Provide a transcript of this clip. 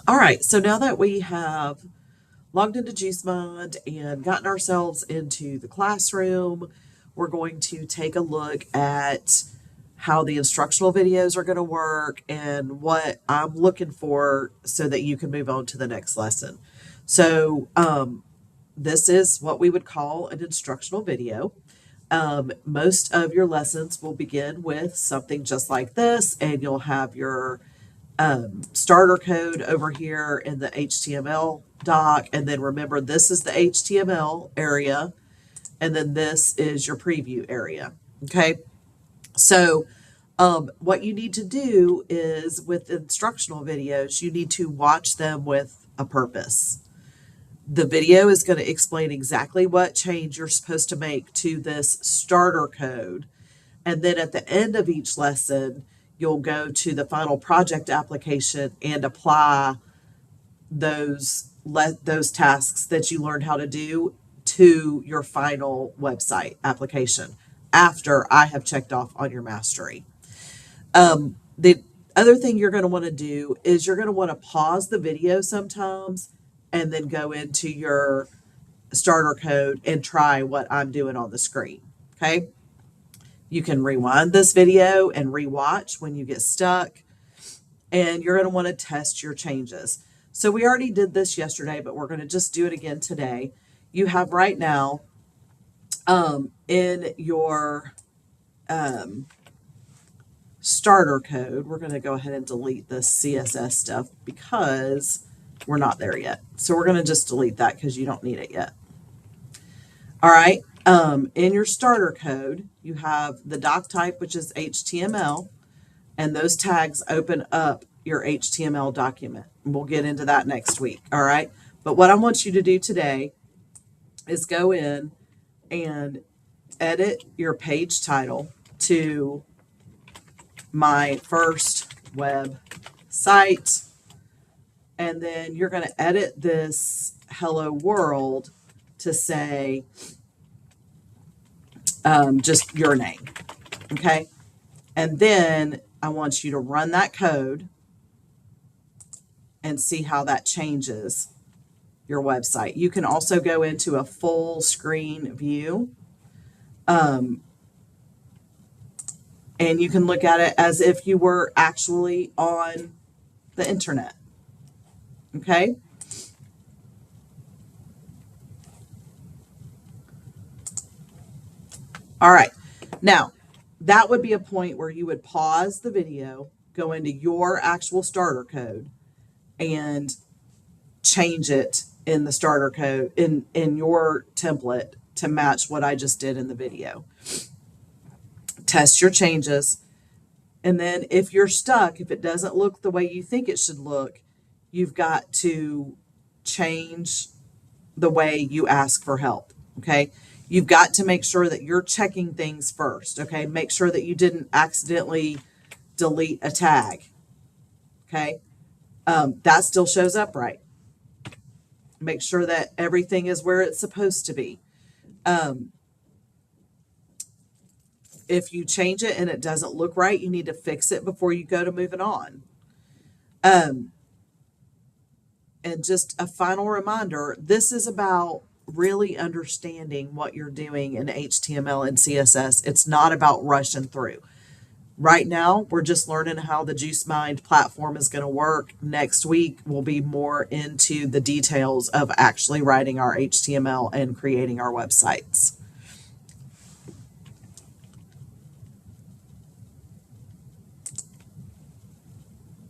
All right, so now that we have logged into JuiceMind and gotten ourselves into the classroom, we're going to take a look at how the instructional videos are going to work and what I'm looking for so that you can move on to the next lesson. So this is what we would call an instructional video. Most of your lessons will begin with something just like this, and you'll have your starter code over here in the HTML doc. And then remember, this is the HTML area, and then this is your preview area. Okay. So what you need to do is with instructional videos, you need to watch them with a purpose. The video is going to explain exactly what change you're supposed to make to this starter code. And then at the end of each lesson, you'll go to the final project application and apply those tasks that you learned how to do to your final website application after I have checked off on your mastery. The other thing you're going to want to do is you're going to want to pause the video sometimes and then go into your starter code and try what I'm doing on the screen. Okay. You can rewind this video and rewatch when you get stuck, and you're going to want to test your changes. So we already did this yesterday, but we're going to just do it again today. You have right now in your starter code, we're going to go ahead and delete the CSS stuff because we're not there yet. So we're going to just delete that because you don't need it yet. All right. In your starter code, you have the doc type, which is HTML, and those tags open up your HTML document. And we'll get into that next week. All right. But what I want you to do today is go in and edit your page title to my first web site. And then you're going to edit this hello world to say just your name. Okay. And then I want you to run that code and see how that changes your website. You can also go into a full screen view. And you can look at it as if you were actually on the internet. Okay. All right. Now, that would be a point where you would pause the video, go into your actual starter code, and change it in the starter code in your template to match what I just did in the video. Test your changes. And then if you're stuck, if it doesn't look the way you think it should look, you've got to change the way you ask for help. Okay. You've got to make sure that you're checking things first. Okay. Make sure that you didn't accidentally delete a tag. Okay. That still shows up right. Make sure that everything is where it's supposed to be. If you change it and it doesn't look right, you need to fix it before you go to moving on. And just a final reminder, this is about really understanding what you're doing in HTML and CSS. It's not about rushing through. Right now, we're just learning how the JuiceMind platform is going to work. Next week, we'll be more into the details of actually writing our HTML and creating our websites.